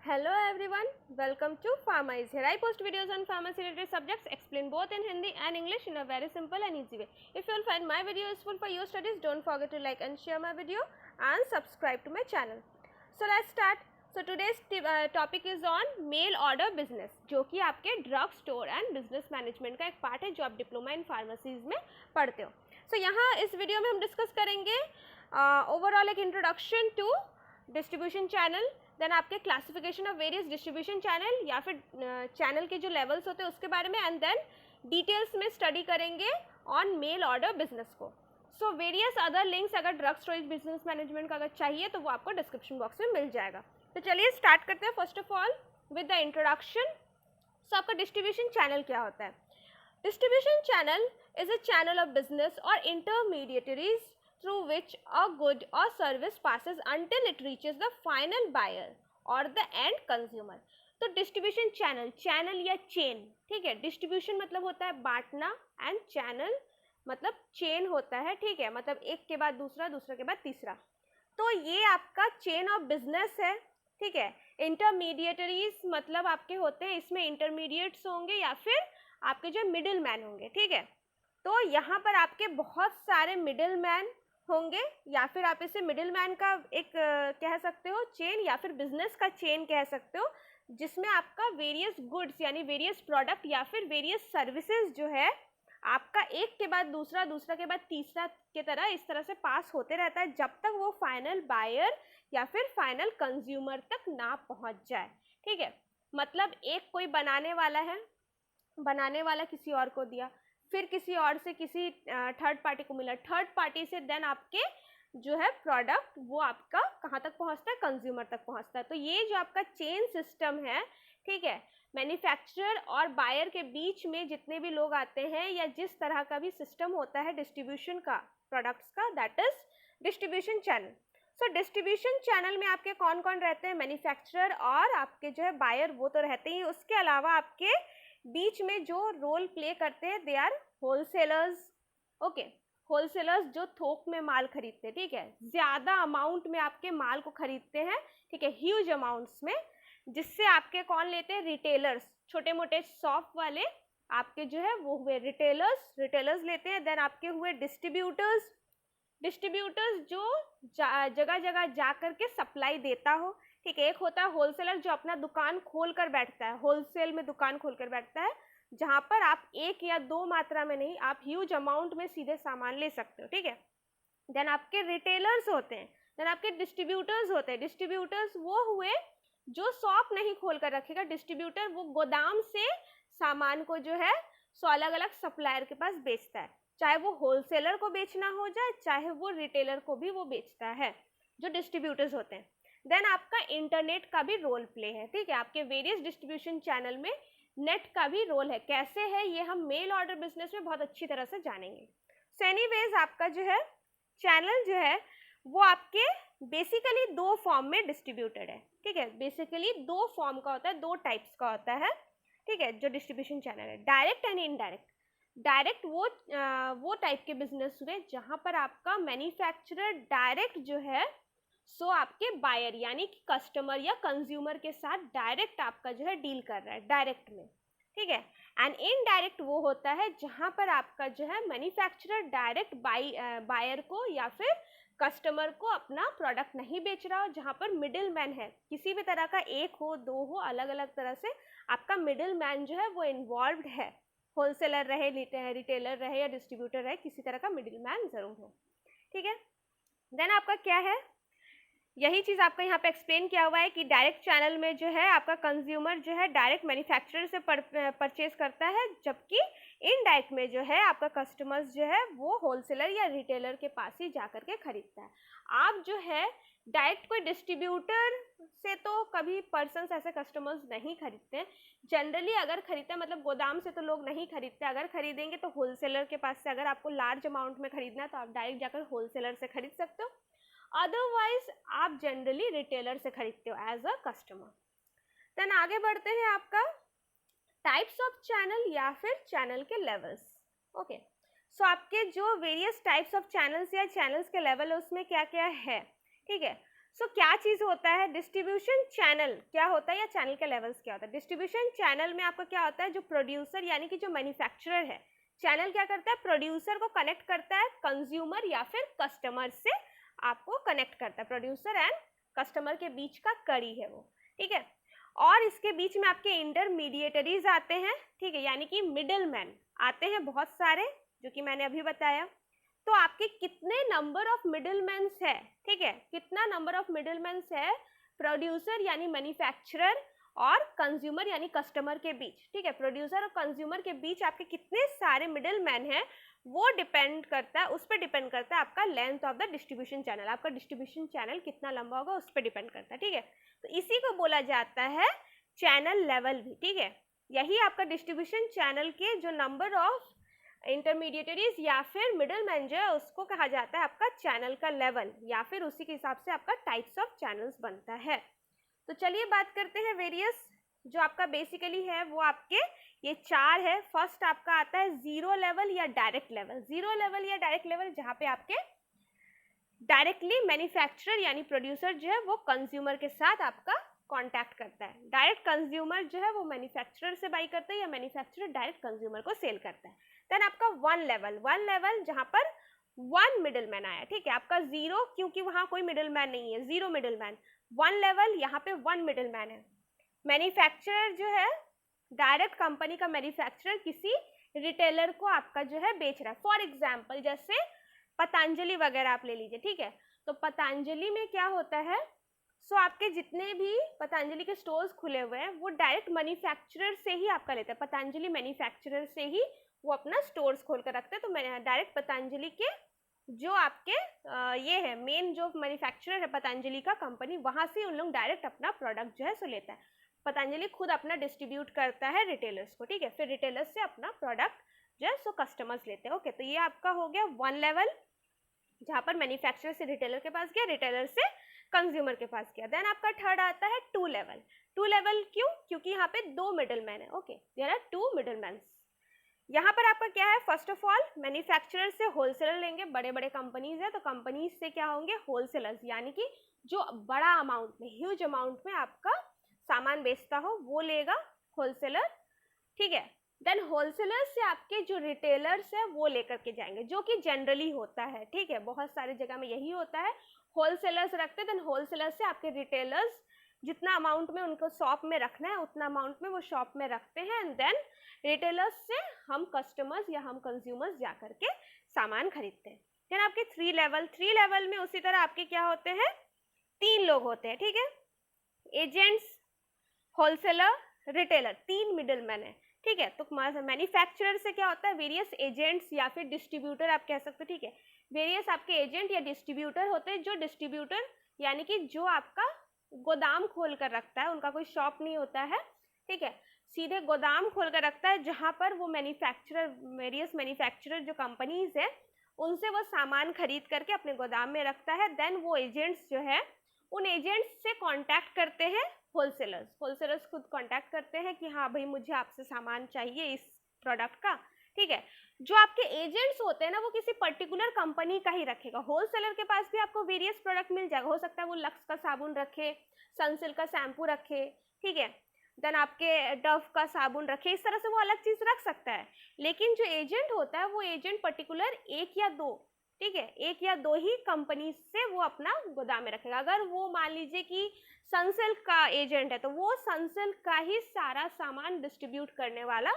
Hello everyone, welcome to Pharma is here. I post videos on pharmacy related subjects, explain both in Hindi and English in a very simple and easy way. If you will find my video useful for your studies, don't forget to like and share my video and subscribe to my channel. So let's start. So today's topic is on mail order business, जो कि आपके drug store and business management का एक part है जो आप diploma in pharmacies में पढ़ते हो. So यहाँ इस वीडियो में हम डिस्कस करेंगे ओवरऑल एक introduction to distribution channel, then आपके classification of various distribution channel या फिर चैनल के जो लेवल्स होते हैं उसके बारे में, एंड देन डिटेल्स में स्टडी करेंगे ऑन मेल ऑर्डर बिजनेस को. सो वेरियस अदर लिंक्स अगर ड्रग स्टोरेज बिजनेस मैनेजमेंट का अगर चाहिए तो वो आपको डिस्क्रिप्शन बॉक्स में मिल जाएगा. तो चलिए स्टार्ट करते हैं first of all with the introduction. So आपका डिस्ट्रीब्यूशन चैनल क्या होता है? Distribution channel is a channel of business और intermediaries through which a good or service passes until it reaches the final buyer or the end consumer. तो distribution channel, channel या chain, ठीक है. Distribution मतलब होता है बांटना एंड चैनल मतलब चेन होता है, ठीक है, मतलब एक के बाद दूसरा, दूसरा के बाद तीसरा. तो ये आपका चेन ऑफ बिजनेस है, ठीक है. इंटरमीडिएटरीज मतलब आपके होते हैं, इसमें इंटरमीडिएट्स होंगे या फिर आपके जो मिडिल मैन होंगे, ठीक है. तो यहाँ पर आपके बहुत सारे मिडिल मैन होंगे या फिर आप इसे मिडिल मैन का एक कह सकते हो चेन या फिर बिजनेस का चेन कह सकते हो, जिसमें आपका वेरियस गुड्स यानी वेरियस प्रोडक्ट या फिर वेरियस सर्विसेज जो है आपका एक के बाद दूसरा, दूसरा के बाद तीसरा के तरह इस तरह से पास होते रहता है जब तक वो फाइनल बायर या फिर फाइनल कंज्यूमर तक ना पहुंच जाए, ठीक है. मतलब एक कोई बनाने वाला है, बनाने वाला किसी और को दिया, फिर किसी और से किसी थर्ड पार्टी को मिला, थर्ड पार्टी से देन आपके जो है प्रोडक्ट वो आपका कहाँ तक पहुँचता है? कंज्यूमर तक पहुँचता है. तो ये जो आपका चेन सिस्टम है, ठीक है, मैन्युफैक्चरर और बायर के बीच में जितने भी लोग आते हैं या जिस तरह का भी सिस्टम होता है डिस्ट्रीब्यूशन का प्रोडक्ट्स का, that is distribution channel. So distribution channel में आपके कौन कौन रहते हैं? मैन्युफैक्चरर और आपके जो है बायर, वो तो रहते ही. उसके अलावा आपके बीच में जो रोल प्ले करते हैं they are wholesalers. Okay, wholesalers जो थोक में माल खरीदते हैं, ठीक है, ज़्यादा अमाउंट में आपके माल को खरीदते हैं, ठीक है, ह्यूज अमाउंट्स में, जिससे आपके कौन लेते हैं? रिटेलर्स, छोटे मोटे शॉप वाले आपके जो है वो हुए रिटेलर्स, रिटेलर्स लेते हैं. देन आपके हुए डिस्ट्रीब्यूटर्स, डिस्ट्रीब्यूटर्स जो जगह जगह जा कर के सप्लाई देता हो, ठीक है. एक होता है होलसेलर जो अपना दुकान खोल कर बैठता है, होलसेल में दुकान खोल कर बैठता है, जहाँ पर आप एक या दो मात्रा में नहीं, आप ह्यूज अमाउंट में सीधे सामान ले सकते हो, ठीक है. देन आपके रिटेलर्स होते हैं, देन आपके डिस्ट्रीब्यूटर्स होते हैं. डिस्ट्रीब्यूटर्स वो हुए जो शॉप नहीं खोल कर रखेगा, डिस्ट्रीब्यूटर वो गोदाम से सामान को जो है सो अलग अलग सप्लायर के पास बेचता है, चाहे वो होलसेलर को बेचना हो जाए चाहे वो रिटेलर को भी वो बेचता है, जो डिस्ट्रीब्यूटर्स होते हैं. देन आपका इंटरनेट का भी रोल प्ले है, ठीक है. आपके वेरियस डिस्ट्रीब्यूशन चैनल में नेट का भी रोल है. कैसे है ये हम मेल ऑर्डर बिजनेस में बहुत अच्छी तरह से जानेंगे. सो एनीवेज आपका जो है चैनल जो है वो आपके बेसिकली दो फॉर्म में डिस्ट्रीब्यूटेड है, ठीक है. बेसिकली दो फॉर्म का होता है, दो टाइप्स का होता है, ठीक है, जो डिस्ट्रीब्यूशन चैनल है, डायरेक्ट एंड इनडायरेक्ट. डायरेक्ट वो टाइप के बिजनेस हुए जहाँ पर आपका मैन्युफैक्चरर डायरेक्ट जो है सो आपके बायर यानी कि कस्टमर या कंज्यूमर के साथ डायरेक्ट आपका जो है डील कर रहा है डायरेक्ट में, ठीक है. एंड इनडायरेक्ट वो होता है जहाँ पर आपका जो है मैन्युफैक्चरर डायरेक्ट बायर को या फिर कस्टमर को अपना प्रोडक्ट नहीं बेच रहा हो, जहाँ पर मिडिल मैन है, किसी भी तरह का एक हो दो हो, अलग अलग तरह से आपका मिडिल मैन जो है वो इन्वॉल्व है. होलसेलर रहे, रिटेलर रहे या डिस्ट्रीब्यूटर रहे, किसी तरह का मिडिल मैन जरूर हो, ठीक है. देन आपका क्या है, यही चीज़ आपका यहाँ पे एक्सप्लेन किया हुआ है कि डायरेक्ट चैनल में जो है आपका कंज्यूमर जो है डायरेक्ट मैन्युफैक्चरर से परचेज करता है, जबकि इनडायरेक्ट में जो है आपका कस्टमर्स जो है वो होलसेलर या रिटेलर के पास ही जा कर के खरीदता है. आप जो है डायरेक्ट कोई डिस्ट्रीब्यूटर से तो कभी पर्सन्स ऐसे कस्टमर्स नहीं खरीदते हैं. जनरली अगर खरीदते हैं मतलब गोदाम से तो लोग नहीं खरीदते, अगर खरीदेंगे तो होलसेलर के पास से. अगर आपको लार्ज अमाउंट में खरीदना है तो आप डायरेक्ट जाकर होलसेलर से खरीद सकते हो, अदरवाइज आप जनरली रिटेलर से खरीदते हो एज अ कस्टमर. देन आगे बढ़ते हैं आपका टाइप्स ऑफ चैनल या फिर चैनल के लेवल्स. ओके, सो आपके जो वेरियस टाइप्स ऑफ चैनल्स या चैनल्स के लेवल है उसमें क्या क्या है, ठीक है. सो क्या चीज़ होता है डिस्ट्रीब्यूशन चैनल, क्या होता है या चैनल के लेवल्स क्या होता है। डिस्ट्रीब्यूशन चैनल में आपका क्या होता है, जो प्रोड्यूसर यानी कि जो मैन्युफैक्चरर है, चैनल क्या करता है, प्रोड्यूसर को कनेक्ट करता है कंज्यूमर या फिर कस्टमर से, आपको कनेक्ट करता है, प्रोड्यूसर एंड कस्टमर के बीच का कड़ी है वो, ठीक है। और इसके बीच में आपके इंटरमीडिएटरीज आते हैं, ठीक है, यानी कि मिडल मैन आते हैं बहुत सारे, जो कि मैंने अभी बताया। तो आपके कितने नंबर ऑफ मिडलमैन्स है, ठीक है, कितना नंबर ऑफ मिडलमैन्स है प्रोड्यूसर यानी मैन्युफैक्चरर और कंज्यूमर यानी कस्टमर के बीच, ठीक है, प्रोड्यूसर और कंज्यूमर के बीच आपके कितने सारे मिडलमैन हैं, वो डिपेंड करता है, उस पर डिपेंड करता है आपका length of the distribution channel, आपका डिस्ट्रीब्यूशन चैनल कितना लंबा होगा उस पर डिपेंड करता है, ठीक है। तो इसी को बोला जाता है चैनल लेवल भी, ठीक है। यही आपका डिस्ट्रीब्यूशन चैनल के जो नंबर ऑफ इंटरमीडिएटरीज या फिर मिडल मैन जो है उसको कहा जाता है आपका चैनल का लेवल, या फिर उसी के हिसाब से आपका टाइप्स ऑफ चैनल्स बनता है। तो चलिए बात करते हैं वेरियस, जो आपका बेसिकली है वो आपके ये 4 है। फर्स्ट आपका आता है जीरो लेवल या डायरेक्ट लेवल, जीरो लेवल या डायरेक्ट लेवल जहाँ पे आपके डायरेक्टली मैन्युफैक्चरर यानी प्रोड्यूसर जो है वो कंज्यूमर के साथ आपका कांटेक्ट करता है, डायरेक्ट कंज्यूमर जो है वो मैन्युफैक्चरर से बाई करता है या मैन्युफैक्चरर डायरेक्ट कंज्यूमर को सेल करता है। देन आपका वन लेवल जहाँ पर वन मिडलमैन आया, ठीक है, आपका जीरो क्योंकि वहाँ कोई मिडलमैन नहीं है, जीरो मिडलमैन। वन लेवल यहाँ पे वन मिडलमैन है। मैन्युफैक्चरर जो है डायरेक्ट कंपनी का मैन्युफैक्चरर किसी रिटेलर को आपका जो है बेच रहा है। फॉर एग्जाम्पल जैसे पतंजलि वगैरह आप ले लीजिए, ठीक है, तो पतंजलि में क्या होता है, सो आपके जितने भी पतंजलि के स्टोर्स खुले हुए हैं वो डायरेक्ट मैन्युफैक्चरर से ही आपका लेते हैं, पतंजलि मैन्युफैक्चरर से ही वो अपना स्टोर्स खोल कर रखते हैं। तो मैंने डायरेक्ट पतंजलि के जो आपके ये है मेन जो मैन्युफैक्चरर है पतंजलि का कंपनी, वहाँ से उन लोग डायरेक्ट अपना प्रोडक्ट जो है सो लेता है। पतंजलि खुद अपना डिस्ट्रीब्यूट करता है रिटेलर्स को, ठीक है, फिर रिटेलर्स से अपना प्रोडक्ट जो है सो कस्टमर्स लेते हैं। ओके, तो ये आपका हो गया वन लेवल, जहाँ पर मैन्युफैक्चरर से रिटेलर के पास गया, रिटेलर से कंज्यूमर के पास गया। देन आपका थर्ड आता है टू लेवल। टू लेवल क्यों, क्योंकि यहाँ पे दो मिडल मैन है। Okay, there are two middle man. यहाँ पर आपका क्या है, फर्स्ट ऑफ ऑल मैन्युफैक्चरर से होलसेलर लेंगे, बड़े बड़े कंपनीज है तो कंपनीज से क्या होंगे, होलसेलर्स, यानी कि जो बड़ा अमाउंट में ह्यूज अमाउंट में आपका सामान बेचता हो वो लेगा होलसेलर, ठीक है। देन होलसेलर से आपके जो रिटेलर्स है वो लेकर के जाएंगे, जो कि जनरली होता है, ठीक है, बहुत सारी जगह में यही होता है, होलसेलर्स रखते हैं। देन होलसेलर से आपके रिटेलर्स जितना अमाउंट में उनको शॉप में रखना है उतना अमाउंट में वो शॉप में रखते हैं, एंड देन रिटेलर्स से हम कस्टमर्स या हम कंज्यूमर्स जा करके सामान खरीदते हैं। देन आपके थ्री लेवल में उसी तरह आपके क्या होते हैं, 3 लोग होते हैं, ठीक है, agents, wholesaler, retailer, 3 middle man है, ठीक है। तो मैन्युफैक्चरर से क्या होता है, वेरियस एजेंट्स या फिर डिस्ट्रीब्यूटर आप कह सकते हो, ठीक है, वेरियस आपके एजेंट या डिस्ट्रीब्यूटर होते हैं। जो डिस्ट्रीब्यूटर यानी कि जो आपका गोदाम खोल कर रखता है, उनका कोई शॉप नहीं होता है, ठीक है, सीधे गोदाम खोल कर रखता है जहाँ पर वो मैन्युफैक्चरर, वेरियस मैन्युफैक्चरर जो कंपनीज है उनसे वो सामान खरीद करके अपने गोदाम में रखता है। देन वो एजेंट्स जो है उन एजेंट्स से कांटेक्ट करते हैं होलसेलर्स खुद कांटेक्ट करते हैं कि हाँ भाई मुझे आपसे सामान चाहिए इस प्रोडक्ट का, ठीक है। जो आपके एजेंट्स होते हैं ना वो किसी पर्टिकुलर कंपनी का ही रखेगा। होलसेलर के पास भी आपको वेरियस प्रोडक्ट मिल जाएगा, हो सकता है वो लक्स का साबुन रखे, सनसिल्क का शैम्पू रखे, ठीक है, देन आपके डव का साबुन रखे, इस तरह से वो अलग चीज रख सकता है। लेकिन जो एजेंट होता है वो एजेंट पर्टिकुलर एक या दो, ठीक है, एक या दो ही कंपनी से वो अपना गोदाम में रखेगा। अगर वो मान लीजिए कि सनसिल्क का एजेंट है तो वो सनसिल्क का ही सारा सामान डिस्ट्रीब्यूट करने वाला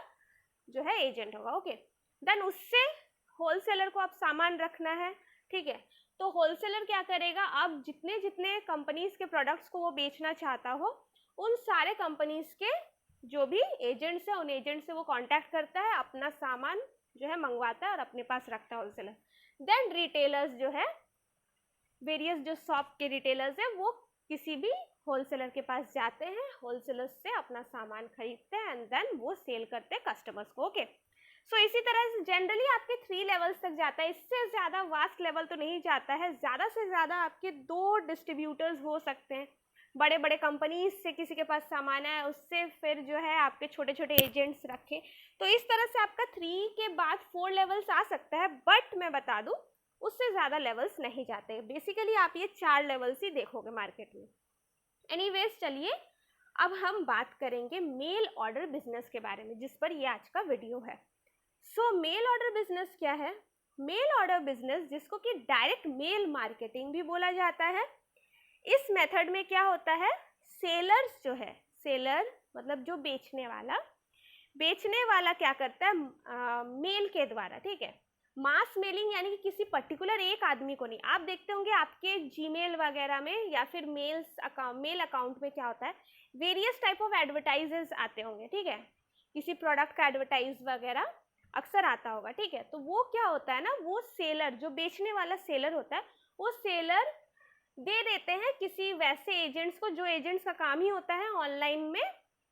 जो है एजेंट होगा। ओके, देन उससे होलसेलर को आप सामान रखना है, ठीक है, तो होलसेलर क्या करेगा, आप जितने जितने कंपनीज के प्रोडक्ट्स को वो बेचना चाहता हो उन सारे कंपनीज के जो भी एजेंट्स है उन एजेंट से वो कांटेक्ट करता है, अपना सामान जो है मंगवाता है और अपने पास रखता है होलसेलर। देन रिटेलर्स जो है, वेरियस जो शॉप के रिटेलर्स है वो किसी भी होलसेलर के पास जाते हैं, होलसेलर्स से अपना सामान खरीदते हैं एंड देन वो सेल करते हैं कस्टमर्स को। ओके, सो इसी तरह से जनरली आपके 3 लेवल्स तक जाता है, इससे ज़्यादा वास्ट लेवल तो नहीं जाता है। ज़्यादा से ज़्यादा आपके 2 डिस्ट्रीब्यूटर्स हो सकते हैं, बड़े बड़े कंपनीज से किसी के पास सामान है उससे फिर जो है आपके छोटे छोटे एजेंट्स रखे, तो इस तरह से आपका 3 के बाद 4 लेवल्स आ सकता है। बट मैं बता दूं उससे ज़्यादा लेवल्स नहीं जाते। बेसिकली आप ये 4 लेवल्स ही देखोगे मार्केट में। एनीवेज चलिए अब हम बात करेंगे मेल ऑर्डर बिजनेस के बारे में, जिस पर ये आज का वीडियो है। सो मेल ऑर्डर बिजनेस क्या है? मेल ऑर्डर बिजनेस, जिसको कि डायरेक्ट मेल मार्केटिंग भी बोला जाता है, इस मेथड में क्या होता है, सेलर्स जो है, सेलर मतलब जो बेचने वाला क्या करता है, मेल के द्वारा, ठीक है, मास मेलिंग यानी कि किसी पर्टिकुलर एक आदमी को नहीं। आप देखते होंगे आपके जीमेल वगैरह में या फिर मेल अकाउंट में क्या होता है, वेरियस टाइप ऑफ एडवर्टाइजेस आते होंगे, ठीक है, किसी प्रोडक्ट का एडवर्टाइज वगैरह अक्सर आता होगा, ठीक है। तो वो क्या होता है ना, वो सेलर, जो बेचने वाला सेलर होता है, वो सेलर दे देते हैं किसी वैसे एजेंट्स को, जो एजेंट्स का काम ही होता है ऑनलाइन में,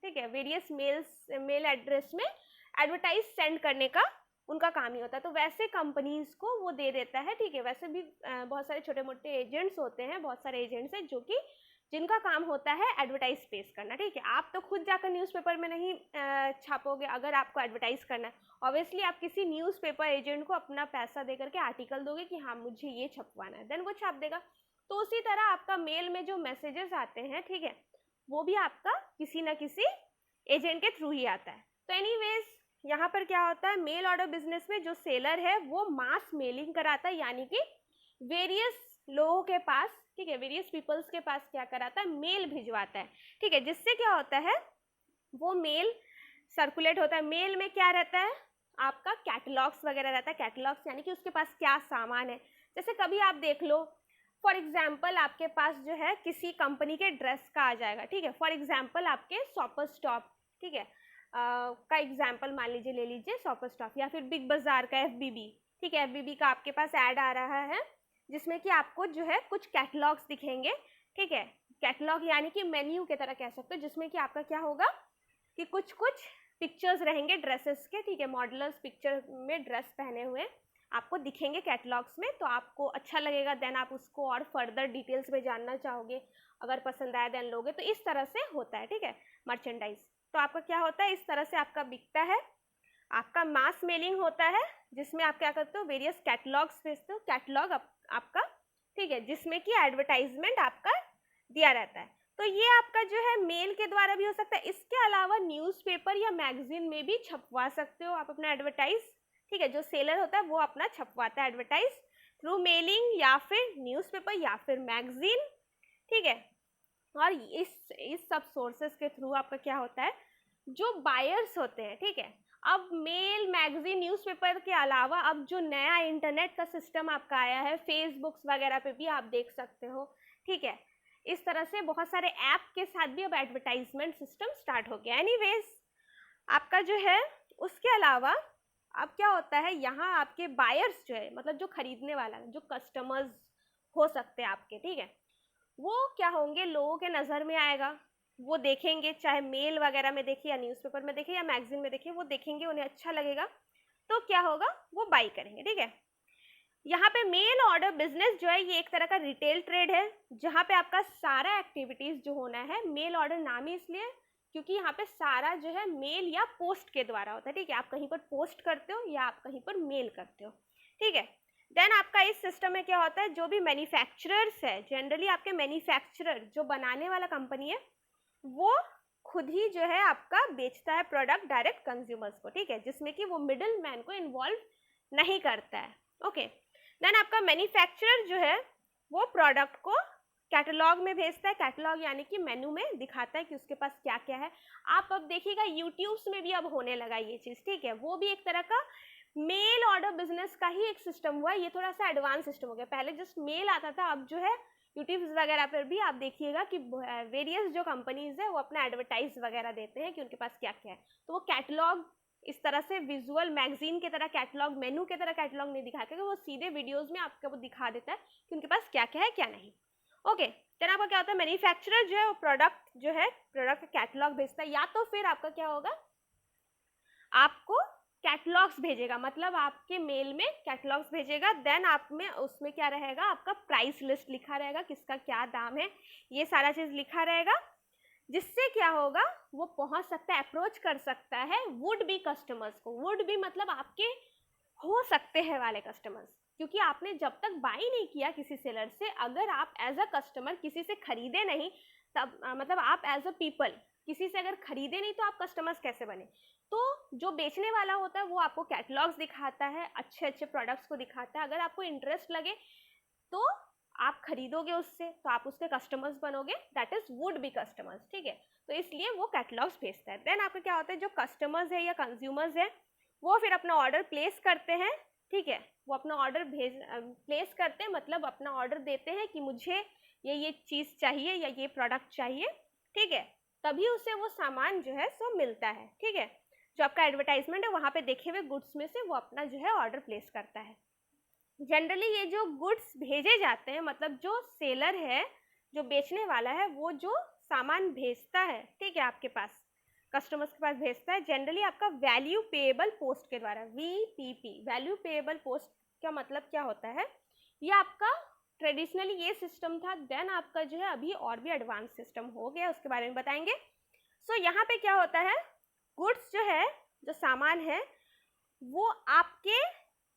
ठीक है, वेरियस मेल एड्रेस में एडवर्टाइज सेंड करने का उनका काम ही होता है। तो वैसे कंपनीज को वो दे देता है, ठीक है। वैसे भी बहुत सारे छोटे मोटे एजेंट्स होते हैं, बहुत सारे एजेंट्स हैं जो कि जिनका काम होता है एडवर्टाइज पेश करना, ठीक है। आप तो खुद जाकर न्यूज़पेपर में नहीं छापोगे अगर आपको एडवर्टाइज करना है। ऑब्वियसली आप किसी न्यूज़पेपर एजेंट को अपना पैसा दे करके आर्टिकल दोगे कि हाँ मुझे ये छपवाना है, देन वो छाप देगा। तो उसी तरह आपका मेल में जो मैसेजेस आते हैं, ठीक है, वो भी आपका किसी न किसी एजेंट के थ्रू ही आता है। तो एनीवेज यहाँ पर क्या होता है, मेल ऑर्डर बिजनेस में जो सेलर है वो मास मेलिंग कराता है, यानी कि वेरियस लोगों के पास, ठीक है, वेरियस पीपल्स के पास क्या कराता है, मेल भिजवाता है, ठीक है। जिससे क्या होता है, वो मेल सर्कुलेट होता है। मेल में क्या रहता है, आपका कैटलॉग्स वगैरह रहता है। कैटलॉग्स यानी कि उसके पास क्या सामान है। जैसे कभी आप देख लो, फॉर एग्जाम्पल आपके पास जो है किसी कंपनी के ड्रेस का आ जाएगा, ठीक है, फॉर एग्जाम्पल आपके शॉपर स्टॉप, ठीक है, का एग्जाम्पल मान लीजिए, ले लीजिए शॉपर स्टॉप, या फिर बिग बाजार का FBB, ठीक है, FBB का आपके पास ऐड आ रहा है जिसमें कि आपको जो है कुछ कैटलॉग्स दिखेंगे, ठीक है। कैटलॉग यानी कि मेन्यू की तरह कह सकते हो, जिसमें कि आपका क्या होगा कि कुछ कुछ पिक्चर्स रहेंगे ड्रेसेस के, ठीक है, मॉडलर्स पिक्चर में ड्रेस पहने हुए आपको दिखेंगे कैटलॉग्स में। तो आपको अच्छा लगेगा, देन आप उसको और फर्दर डिटेल्स में जानना चाहोगे, अगर पसंद आया देन लोगे। तो इस तरह से होता है, ठीक है, मर्चेंडाइज। तो आपका क्या होता है, इस तरह से आपका बिकता है, आपका मास मेलिंग होता है, जिसमें आप क्या करते हो, वेरियस कैटलॉग्स भेजते हो, कैटलॉग आपका, ठीक है, जिसमें कि एडवर्टाइजमेंट आपका दिया रहता है। तो ये आपका जो है मेल के द्वारा भी हो सकता है। इसके अलावा न्यूज़पेपर या मैगजीन में भी छपवा सकते हो आप अपना एडवर्टाइज, ठीक है। जो सेलर होता है वो अपना छपवाता है एडवर्टाइज थ्रू मेलिंग या फिर न्यूज़पेपर या फिर मैगजीन, ठीक है। और इस सब सोर्सेस के थ्रू आपका क्या होता है, जो बायर्स होते हैं, ठीक है। अब मेल, मैगजीन, न्यूज़पेपर के अलावा अब जो नया इंटरनेट का सिस्टम आपका आया है, फेसबुक्स वगैरह पे भी आप देख सकते हो, ठीक है। इस तरह से बहुत सारे ऐप के साथ भी अब एडवर्टाइजमेंट सिस्टम स्टार्ट हो गया। एनीवेज आपका जो है उसके अलावा अब क्या होता है, यहाँ आपके बायर्स जो है, मतलब जो खरीदने वाला, जो कस्टमर्स हो सकते हैं आपके, ठीक है, वो क्या होंगे, लोगों के नज़र में आएगा, वो देखेंगे, चाहे मेल वगैरह में देखे या न्यूज़पेपर में देखे या मैगजीन में देखे, वो देखेंगे, उन्हें अच्छा लगेगा, तो क्या होगा, वो बाई करेंगे, ठीक है। यहाँ पे मेल ऑर्डर बिजनेस जो है ये एक तरह का रिटेल ट्रेड है, जहाँ पे आपका सारा एक्टिविटीज जो होना है, मेल ऑर्डर नाम ही इसलिए क्योंकि यहाँ पे सारा जो है मेल या पोस्ट के द्वारा होता है, ठीक है। आप कहीं पर पोस्ट करते हो या आप कहीं पर मेल करते हो, ठीक है। देन आपका इस सिस्टम में क्या होता है, जो भी मैन्युफैक्चरर्स है, जनरली आपके मैन्युफैक्चरर जो बनाने वाला कंपनी है, वो खुद ही जो है आपका बेचता है प्रोडक्ट डायरेक्ट कंज्यूमर्स को, ठीक है, जिसमें कि वो मिडिल मैन को इन्वॉल्व नहीं करता है, ओके। देन आपका मैन्युफैक्चरर जो है वो प्रोडक्ट को कैटलॉग में भेजता है। कैटलॉग यानी कि मेनू में दिखाता है कि उसके पास क्या क्या है। आप अब देखिएगा यूट्यूब्स में भी अब होने लगा ये चीज़, ठीक है, वो भी एक तरह का मेल ऑर्डर बिजनेस का ही एक सिस्टम हुआ। ये थोड़ा सा एडवांस सिस्टम हो गया, पहले जस्ट मेल आता था, अब जो है यूट्यूब्स वगैरह पर भी आप देखिएगा कि वेरियस जो कंपनीज है वो अपना एडवर्टाइज वगैरह देते हैं कि उनके पास क्या क्या है। तो वो कैटलॉग इस तरह से विजुअल मैगजीन की तरह कैटलॉग, मेनू की तरह कैटलॉग नहीं दिखा के, वो सीधे वीडियोस में आपको वो दिखा देता है कि उनके पास क्या क्या है क्या नहीं, ओके। देन आपका क्या होता है, मैन्युफैक्चरर जो है वो प्रोडक्ट का कैटलॉग भेजता है, या तो फिर आपका क्या होगा, आपको कैटलॉग्स भेजेगा, मतलब आपके मेल में कैटलॉग्स भेजेगा। देन आप में उसमें क्या रहेगा, आपका प्राइस लिस्ट लिखा रहेगा, किसका क्या दाम है, ये सारा चीज़ लिखा रहेगा, जिससे क्या होगा, वो पहुंच सकता है, अप्रोच कर सकता है वुड बी कस्टमर्स को। वुड बी मतलब आपके हो सकते हैं वाले कस्टमर्स, क्योंकि आपने जब तक बाई नहीं किया किसी सेलर से, अगर आप एज अ कस्टमर किसी से खरीदे नहीं, तब मतलब आप एज अ पीपल किसी से अगर खरीदे नहीं तो आप कस्टमर्स कैसे बने। तो जो बेचने वाला होता है वो आपको कैटलॉग्स दिखाता है, अच्छे अच्छे प्रोडक्ट्स को दिखाता है, अगर आपको इंटरेस्ट लगे तो आप खरीदोगे उससे, तो आप उसके कस्टमर्स बनोगे, that is would be customers, ठीक है। तो इसलिए वो कैटलॉग्स भेजता है। देन आपका क्या होता है, जो कस्टमर्स है या कंज्यूमर्स है वो फिर अपना ऑर्डर प्लेस करते हैं, ठीक है। वो अपना ऑर्डर प्लेस करते हैं, मतलब अपना ऑर्डर देते हैं कि मुझे ये चीज़ चाहिए या ये प्रोडक्ट चाहिए, ठीक है। तभी उसे वो सामान जो है सो मिलता है, ठीक है। जो आपका एडवर्टाइजमेंट है वहाँ पे देखे हुए गुड्स में से वो अपना जो है ऑर्डर प्लेस करता है। जनरली ये जो गुड्स भेजे जाते हैं, मतलब जो सेलर है, जो बेचने वाला है, वो जो सामान भेजता है, ठीक है, आपके पास कस्टमर्स के पास भेजता है, जनरली आपका वैल्यू पेएबल पोस्ट के द्वारा, VPP, वैल्यू पेएबल पोस्ट का मतलब क्या होता है, ये आपका ट्रेडिशनली ये सिस्टम था। देन आपका जो है अभी और भी एडवांस सिस्टम हो गया, उसके बारे में बताएंगे। सो यहाँ पे क्या होता है, गुड्स जो है, जो सामान है वो आपके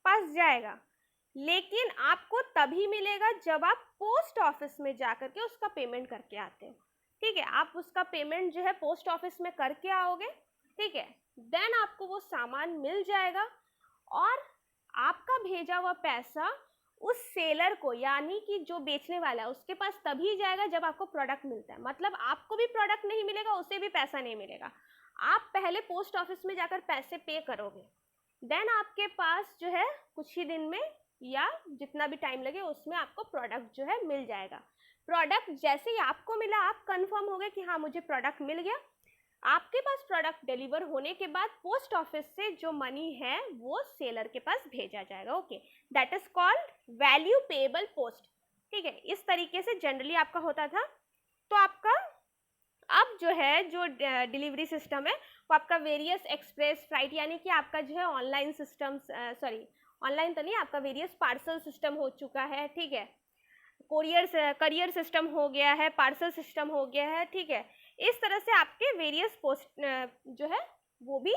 पास जाएगा, लेकिन आपको तभी मिलेगा जब आप पोस्ट ऑफिस में जाकर के उसका पेमेंट करके आते हो, ठीक है। आप उसका पेमेंट जो है पोस्ट ऑफिस में करके आओगे, ठीक है। देन आपको वो सामान मिल जाएगा और आपका भेजा हुआ पैसा उस सेलर को, यानी कि जो बेचने वाला है, उसके पास तभी जाएगा जब आपको प्रोडक्ट मिलता है। मतलब आपको भी प्रोडक्ट नहीं मिलेगा, उसे भी पैसा नहीं मिलेगा। आप पहले पोस्ट ऑफिस में जाकर पैसे पे करोगे, देन आपके पास जो है कुछ ही दिन में या जितना भी टाइम लगे उसमें आपको प्रोडक्ट जो है मिल जाएगा। प्रोडक्ट जैसे ही आपको मिला, आप कंफर्म हो गए कि हाँ मुझे प्रोडक्ट मिल गया। आपके पास प्रोडक्ट डिलीवर होने के बाद पोस्ट ऑफिस से जो मनी है वो सेलर के पास भेजा जाएगा, okay. That is called value payable post, ठीक है। इस तरीके से जनरली आपका होता था। तो आपका अब जो है जो डिलीवरी सिस्टम है वो आपका वेरियस एक्सप्रेस फ्लाइट, यानी कि आपका जो है ऑनलाइन सिस्टम, सॉरी ऑनलाइन तो नहीं, आपका वेरियस पार्सल सिस्टम हो चुका है, ठीक है। करियर सिस्टम हो गया है, पार्सल सिस्टम हो गया है, ठीक है। इस तरह से आपके वेरियस पोस्ट जो है वो भी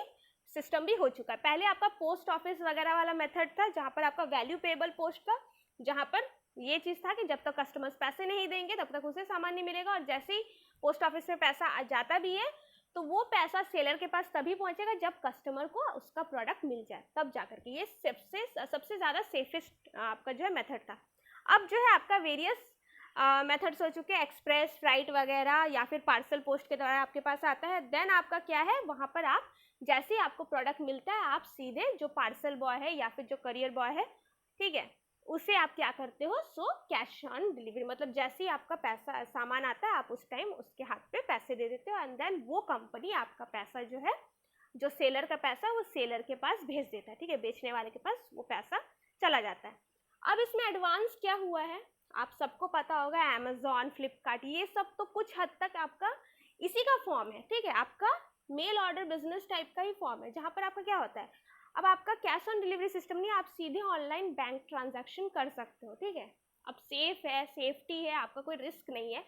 सिस्टम भी हो चुका है। पहले आपका पोस्ट ऑफिस वगैरह वाला मेथड था जहाँ पर आपका वैल्यू पेएबल पोस्ट था, जहाँ पर ये चीज़ था कि जब तक कस्टमर्स पैसे नहीं देंगे तब तक उसे सामान नहीं मिलेगा, और जैसे ही पोस्ट ऑफिस में पैसा आ जाता भी है तो वो पैसा सेलर के पास तभी पहुंचेगा जब कस्टमर को उसका प्रोडक्ट मिल जाए, तब जाकर के। ये सबसे ज़्यादा सेफेस्ट आपका जो है मेथड था। अब जो है आपका वेरियस मेथड्स हो चुके हैं, एक्सप्रेस फ्लाइट वगैरह या फिर पार्सल पोस्ट के द्वारा आपके पास आता है। देन आपका क्या है, वहाँ पर आप जैसे ही आपको प्रोडक्ट मिलता है आप सीधे जो पार्सल बॉय है या फिर जो करियर बॉय है, ठीक है, उसे आप क्या करते हो, सो कैश ऑन डिलीवरी, मतलब जैसे ही आपका पैसा सामान आता है आप उस टाइम उसके हाथ पे पैसे दे देते हो, एंड देन वो कंपनी आपका पैसा जो है, जो सेलर का पैसा वो सेलर के पास भेज देता है, ठीक है। बेचने वाले के पास वो पैसा चला जाता है। अब इसमें एडवांस क्या हुआ है, आप सबको पता होगा, अमेजॉन, फ्लिपकार्ट, ये सब तो कुछ हद तक आपका इसी का फॉर्म है, ठीक है। आपका मेल ऑर्डर बिजनेस टाइप का ही फॉर्म है, जहाँ पर आपका क्या होता है, अब आपका कैश ऑन डिलीवरी सिस्टम नहीं, आप सीधे ऑनलाइन बैंक ट्रांजैक्शन कर सकते हो, ठीक है। अब सेफ है, सेफ्टी है, आपका कोई रिस्क नहीं है।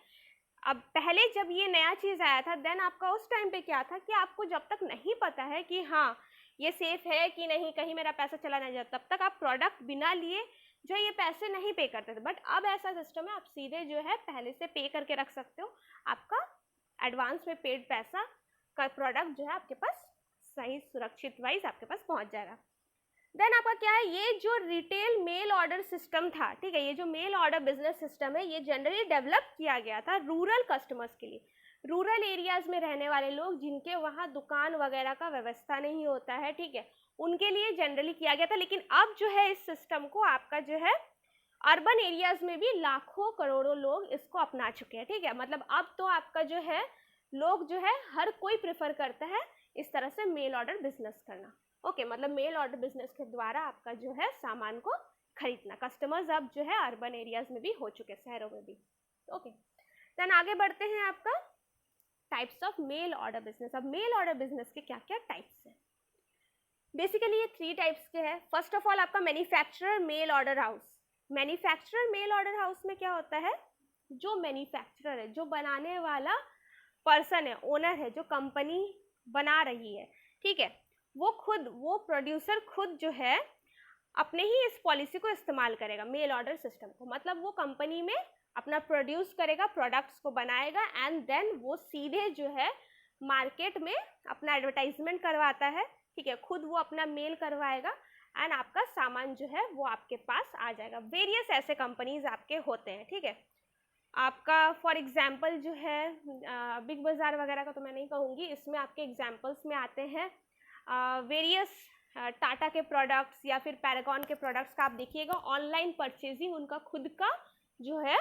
अब पहले जब ये नया चीज़ आया था, देन आपका उस टाइम पे क्या था कि आपको जब तक नहीं पता है कि हाँ ये सेफ है कि नहीं, कहीं मेरा पैसा चला नहीं जाता, तब तक आप प्रोडक्ट बिना लिए जो है ये पैसे नहीं पे करते थे। बट अब ऐसा सिस्टम है, आप सीधे जो है पहले से पे करके रख सकते हो, आपका एडवांस में पेड पैसा का प्रोडक्ट जो है आपके पास सही सुरक्षित वाइज आपके पास पहुंच जाएगा। देन आपका क्या है, ये जो रिटेल मेल ऑर्डर सिस्टम था, ठीक है, ये जो मेल ऑर्डर बिजनेस सिस्टम है ये जनरली डेवलप किया गया था रूरल कस्टमर्स के लिए, रूरल एरियाज में रहने वाले लोग जिनके वहाँ दुकान वगैरह का व्यवस्था नहीं होता है, ठीक है, उनके लिए जनरली किया गया था। लेकिन अब जो है इस सिस्टम को आपका जो है अर्बन एरियाज में भी लाखों करोड़ों लोग इसको अपना चुके हैं, ठीक है। मतलब अब तो आपका जो है लोग जो है हर कोई प्रेफर करता है इस तरह से मेल ऑर्डर बिजनेस करना, ओके। मतलब मेल ऑर्डर बिजनेस के द्वारा आपका जो है सामान को खरीदना, कस्टमर्स अब जो है अर्बन एरियाज में भी हो चुके, शहरों में भी, ओके। देन आगे बढ़ते हैं, आपका types of mail order business. अब मेल ऑर्डर बिजनेस के क्या क्या टाइप्स हैं, बेसिकली ये 3 टाइप्स के हैं। फर्स्ट ऑफ ऑल आपका manufacturer mail order house. Manufacturer mail order house में क्या होता है, जो मैन्युफैक्चरर है, जो बनाने वाला पर्सन है, ओनर है, जो कंपनी बना रही है, ठीक है, वो प्रोड्यूसर खुद जो है अपने ही इस पॉलिसी को इस्तेमाल करेगा, मेल ऑर्डर सिस्टम को। मतलब वो कंपनी में अपना प्रोड्यूस करेगा, प्रोडक्ट्स को बनाएगा एंड देन वो सीधे जो है मार्केट में अपना एडवर्टाइजमेंट करवाता है, ठीक है, खुद वो अपना मेल करवाएगा एंड आपका सामान जो है वो आपके पास आ जाएगा। वेरियस ऐसे कंपनीज आपके होते हैं, ठीक है। आपका फॉर एग्जांपल जो है बिग बाज़ार वगैरह का तो मैं नहीं कहूँगी, इसमें आपके एग्जांपल्स में आते हैं वेरियस टाटा के प्रोडक्ट्स या फिर पैरागॉन के प्रोडक्ट्स का आप देखिएगा ऑनलाइन परचेजिंग उनका खुद का जो है